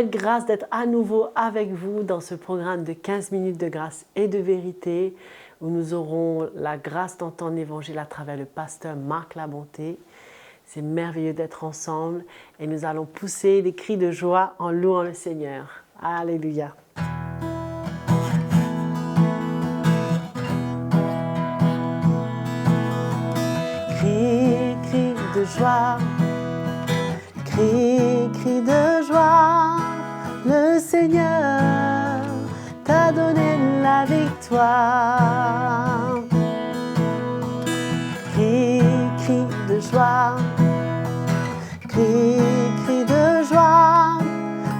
Quelle grâce d'être à nouveau avec vous dans ce programme de 15 minutes de grâce et de vérité où nous aurons la grâce d'entendre l'Évangile à travers le pasteur Marc Labonté. C'est merveilleux d'être ensemble et nous allons pousser des cris de joie en louant le Seigneur. Alléluia. Cris, cris de joie. Crie, crie de joie, le Seigneur t'a donné la victoire. Crie, crie de joie, crie, crie de joie,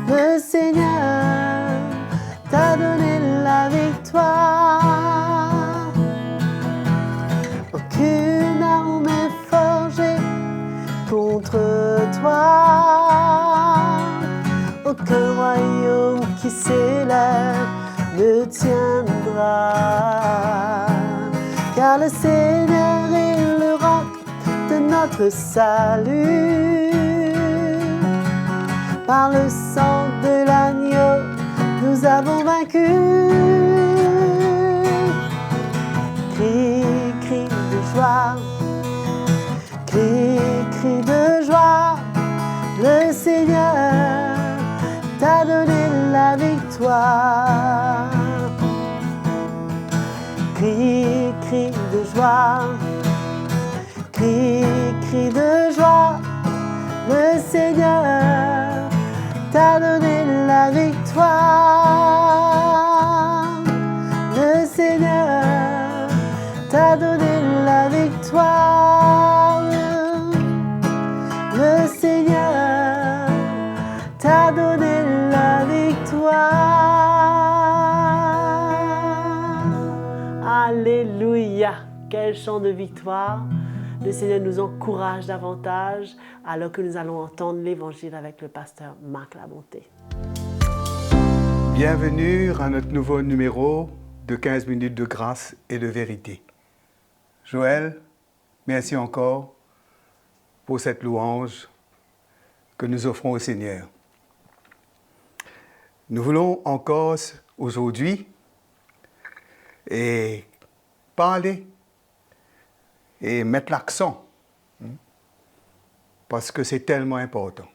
le Seigneur t'a donné la victoire. Aucune arme est forgée contre toi, aucun royaume qui s'élève ne tiendra, car le Seigneur est le roc de notre salut. Par le sang de l'agneau, nous avons vaincu. Crie, crie de joie. Crie, crie de joie, le Seigneur t'a donné la victoire. Crie, crie de joie, crie, crie de joie, le Seigneur t'a donné la victoire. Le Seigneur t'a donné la victoire. Le Seigneur t'a donné la victoire. Alléluia! Quel chant de victoire! Le Seigneur nous encourage davantage alors que nous allons entendre l'Évangile avec le pasteur Marc Labonté. Bienvenue à notre nouveau numéro de 15 minutes de grâce et de vérité. Joël, merci encore pour cette louange que nous offrons au Seigneur. Nous voulons encore aujourd'hui parler et mettre l'accent parce que c'est tellement important.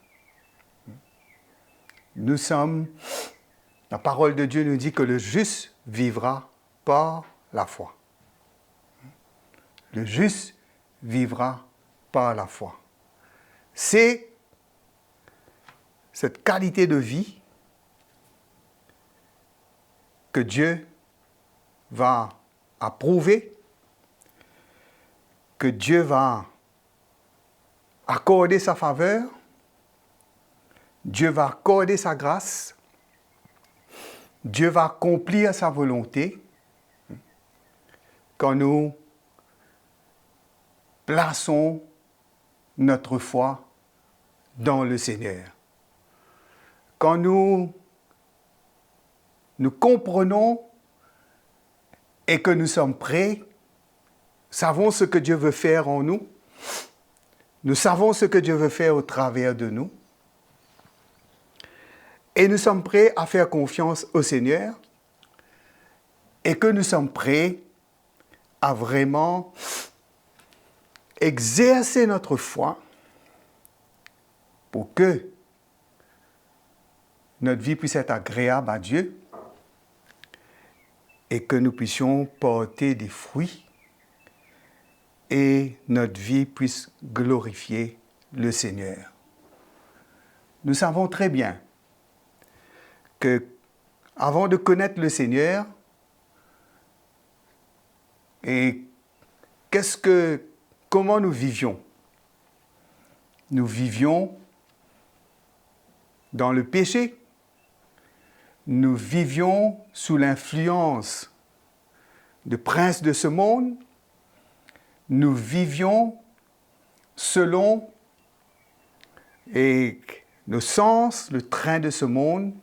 La parole de Dieu nous dit que le juste vivra par la foi. Le juste vivra par la foi. C'est cette qualité de vie que Dieu va approuver, que Dieu va accorder sa faveur, Dieu va accorder sa grâce, Dieu va accomplir sa volonté quand nous plaçons notre foi dans le Seigneur. Quand nous comprenons et que nous sommes prêts, savons ce que Dieu veut faire en nous, nous savons ce que Dieu veut faire au travers de nous, et nous sommes prêts à faire confiance au Seigneur, et que nous sommes prêts à vraiment exercer notre foi pour que notre vie puisse être agréable à Dieu et que nous puissions porter des fruits et notre vie puisse glorifier le Seigneur. Nous savons très bien que avant de connaître le Seigneur, et comment nous vivions? Nous vivions dans le péché. Nous vivions sous l'influence de princes de ce monde. Nous vivions selon nos sens, le train de ce monde,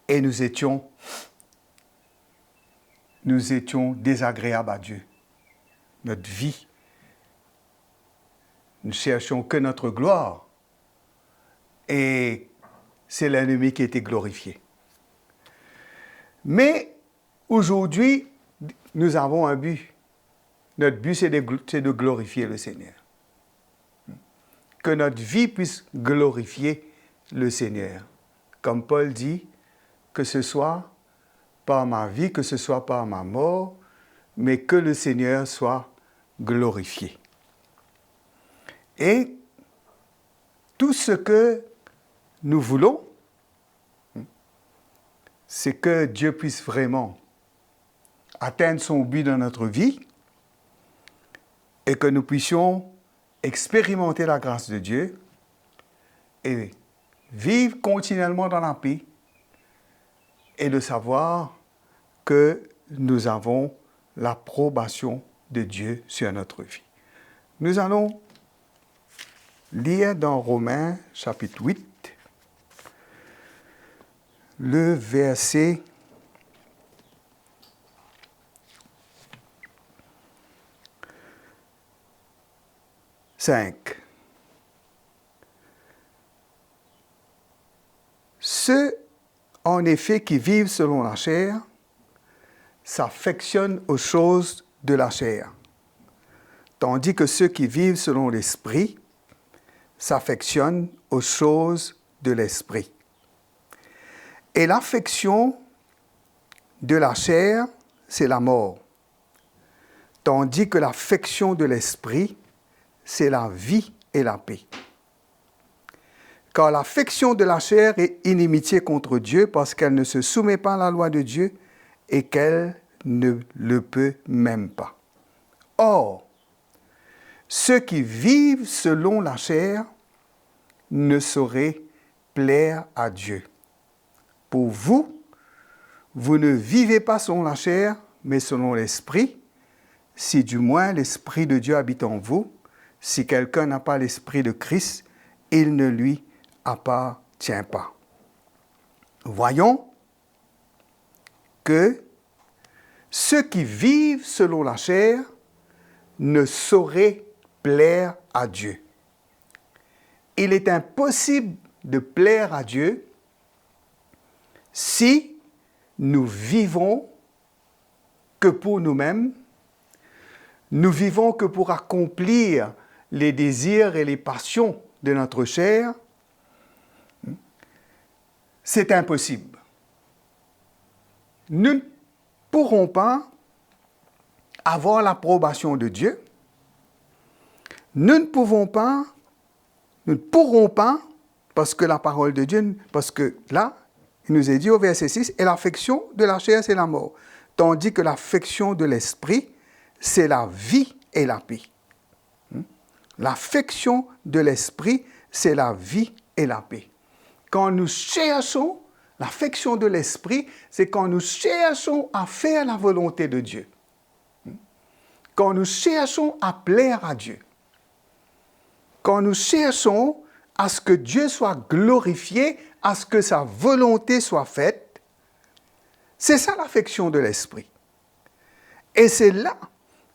et nous étions désagréables à Dieu. Notre vie, nous ne cherchions que notre gloire. Et c'est l'ennemi qui a été glorifié. Mais aujourd'hui, nous avons un but. Notre but, c'est de glorifier le Seigneur. Que notre vie puisse glorifier le Seigneur. Comme Paul dit, que ce soit par ma vie, que ce soit par ma mort, mais que le Seigneur soit glorifié. Et tout ce que nous voulons, c'est que Dieu puisse vraiment atteindre son but dans notre vie et que nous puissions expérimenter la grâce de Dieu et vivre continuellement dans la paix et de savoir que nous avons l'approbation de Dieu sur notre vie. Nous allons lire dans Romains chapitre 8, le verset 5. Ceux, en effet, qui vivent selon la chair, s'affectionnent aux choses de la chair, tandis que ceux qui vivent selon l'esprit s'affectionnent aux choses de l'esprit. Et l'affection de la chair, c'est la mort, tandis que l'affection de l'esprit, c'est la vie et la paix. Car l'affection de la chair est inimitié contre Dieu parce qu'elle ne se soumet pas à la loi de Dieu et qu'elle ne le peut même pas. Or, ceux qui vivent selon la chair ne sauraient plaire à Dieu. Pour vous, vous ne vivez pas selon la chair, mais selon l'esprit, si du moins l'esprit de Dieu habite en vous. Si quelqu'un n'a pas l'esprit de Christ, il ne lui appartient pas. Voyons que ceux qui vivent selon la chair ne sauraient plaire à Dieu. Il est impossible de plaire à Dieu si nous vivons que pour nous-mêmes, nous vivons que pour accomplir les désirs et les passions de notre chair. C'est impossible. Nous ne pourrons pas avoir l'approbation de Dieu. Nous ne pourrons pas, parce que la parole de Dieu, parce que là, il nous est dit au verset 6, « Et l'affection de la chair, c'est la mort, tandis que l'affection de l'esprit, c'est la vie et la paix. » L'affection de l'esprit, c'est la vie et la paix. Quand nous cherchons l'affection de l'esprit, c'est quand nous cherchons à faire la volonté de Dieu. Quand nous cherchons à plaire à Dieu. Quand nous cherchons à ce que Dieu soit glorifié, à ce que sa volonté soit faite, c'est ça l'affection de l'esprit. Et c'est là,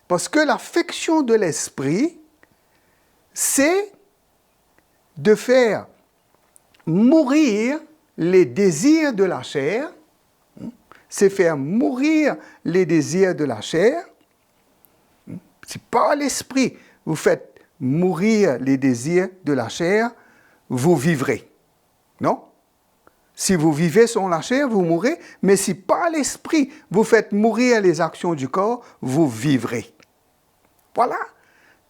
parce que l'affection de l'esprit, c'est de faire mourir les désirs de la chair, c'est faire mourir les désirs de la chair. C'est par l'esprit, vous faites mourir les désirs de la chair, vous vivrez. Non? Si vous vivez selon la chair, vous mourrez, mais si par l'esprit, vous faites mourir les actions du corps, vous vivrez. Voilà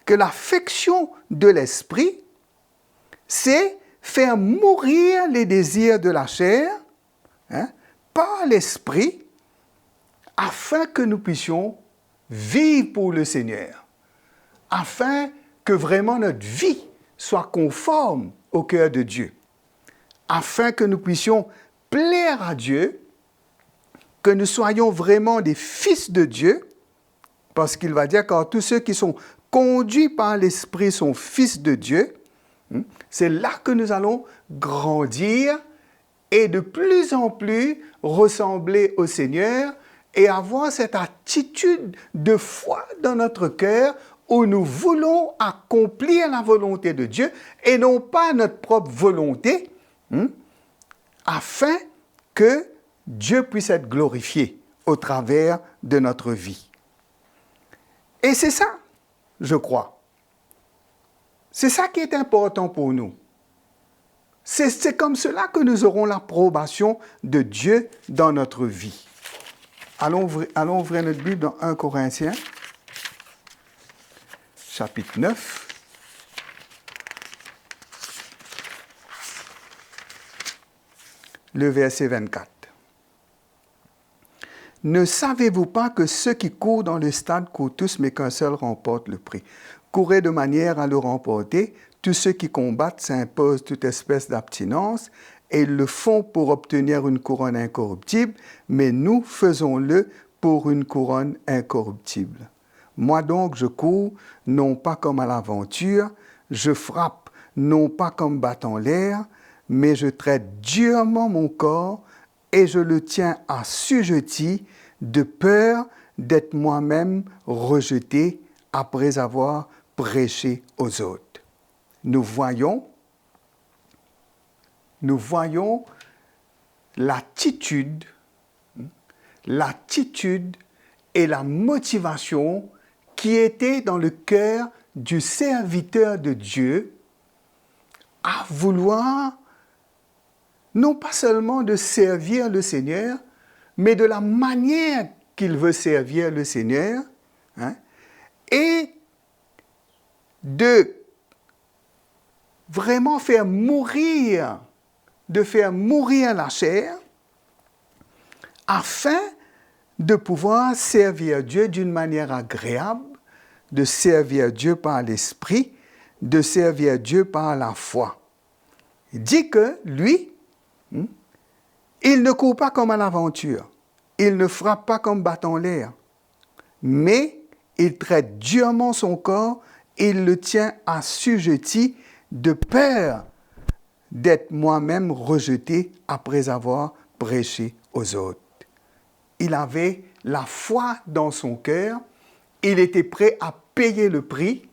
que l'affection de l'esprit, c'est faire mourir les désirs de la chair par l'esprit, afin que nous puissions vivre pour le Seigneur, afin que vraiment notre vie soit conforme au cœur de Dieu, afin que nous puissions plaire à Dieu, que nous soyons vraiment des fils de Dieu, parce qu'il va dire que tous ceux qui sont conduits par l'Esprit sont fils de Dieu. C'est là que nous allons grandir et de plus en plus ressembler au Seigneur et avoir cette attitude de foi dans notre cœur où nous voulons accomplir la volonté de Dieu et non pas notre propre volonté, afin que Dieu puisse être glorifié au travers de notre vie. Et c'est ça, je crois. C'est ça qui est important pour nous. C'est comme cela que nous aurons l'approbation de Dieu dans notre vie. Allons ouvrir notre Bible dans 1 Corinthiens, chapitre 9. Le verset 24. Ne savez-vous pas que ceux qui courent dans le stade courent tous, mais qu'un seul remporte le prix? Courez de manière à le remporter. Tous ceux qui combattent s'imposent toute espèce d'abstinence, et ils le font pour obtenir une couronne incorruptible, mais nous faisons-le pour une couronne incorruptible. Moi donc, je cours, non pas comme à l'aventure, je frappe, non pas comme battant l'air, mais je traite durement mon corps et je le tiens assujetti de peur d'être moi-même rejeté après avoir prêché aux autres. Nous voyons l'attitude et la motivation qui était dans le cœur du serviteur de Dieu à vouloir non pas seulement de servir le Seigneur, mais de la manière qu'il veut servir le Seigneur, et de vraiment faire mourir la chair, afin de pouvoir servir Dieu d'une manière agréable, de servir Dieu par l'esprit, de servir Dieu par la foi. Il dit que lui, il ne court pas comme à l'aventure, il ne frappe pas comme battant l'air, mais il traite durement son corps, il le tient assujetti de peur d'être moi-même rejeté après avoir prêché aux autres. Il avait la foi dans son cœur, il était prêt à payer le prix,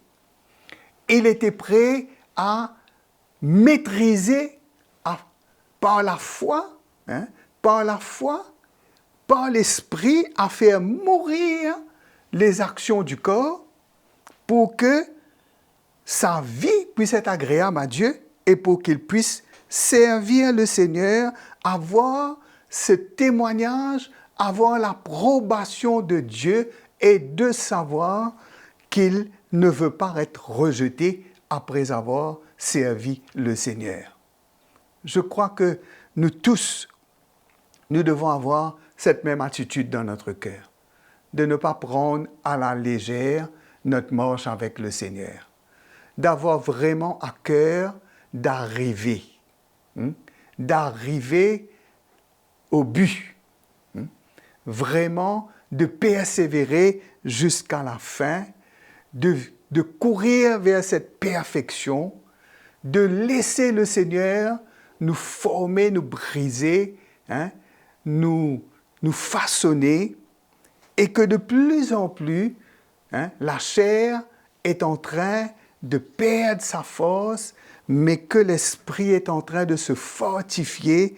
il était prêt à maîtriser par la foi, par l'esprit, à faire mourir les actions du corps pour que sa vie puisse être agréable à Dieu et pour qu'il puisse servir le Seigneur, avoir ce témoignage, avoir l'approbation de Dieu et de savoir qu'il ne veut pas être rejeté après avoir servi le Seigneur. Je crois que nous tous, nous devons avoir cette même attitude dans notre cœur, de ne pas prendre à la légère notre marche avec le Seigneur, d'avoir vraiment à cœur d'arriver au but, vraiment de persévérer jusqu'à la fin, de courir vers cette perfection, de laisser le Seigneur nous former, nous briser, nous façonner, et que de plus en plus, la chair est en train de perdre sa force, mais que l'esprit est en train de se fortifier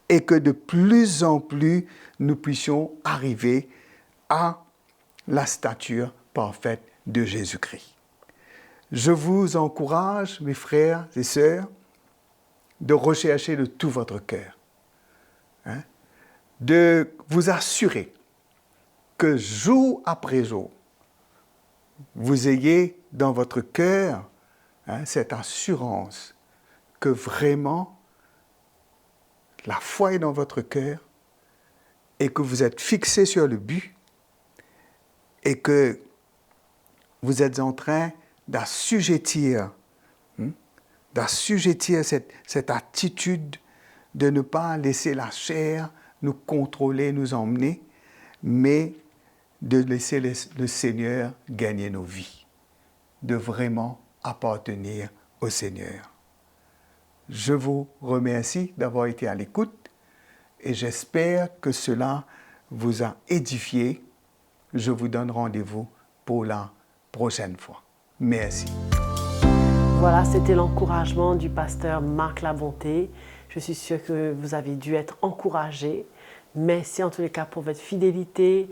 et que de plus en plus, nous puissions arriver à la stature parfaite de Jésus-Christ. Je vous encourage, mes frères et sœurs, de rechercher de tout votre cœur, de vous assurer que jour après jour, vous ayez dans votre cœur cette assurance que vraiment la foi est dans votre cœur et que vous êtes fixé sur le but et que vous êtes en train d'assujettir cette attitude de ne pas laisser la chair nous contrôler, nous emmener, mais de laisser le Seigneur gagner nos vies, de vraiment appartenir au Seigneur. Je vous remercie d'avoir été à l'écoute et j'espère que cela vous a édifié. Je vous donne rendez-vous pour la prochaine fois. Merci. Voilà, c'était l'encouragement du pasteur Marc Labonté. Je suis sûre que vous avez dû être encouragés. Merci en tous les cas pour votre fidélité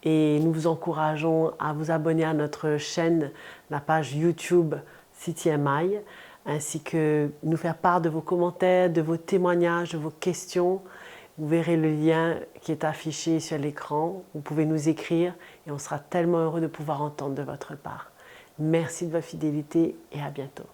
et nous vous encourageons à vous abonner à notre chaîne, la page YouTube CTMI, ainsi que nous faire part de vos commentaires, de vos témoignages, de vos questions. Vous verrez le lien qui est affiché sur l'écran. Vous pouvez nous écrire et on sera tellement heureux de pouvoir entendre de votre part. Merci de votre fidélité et à bientôt.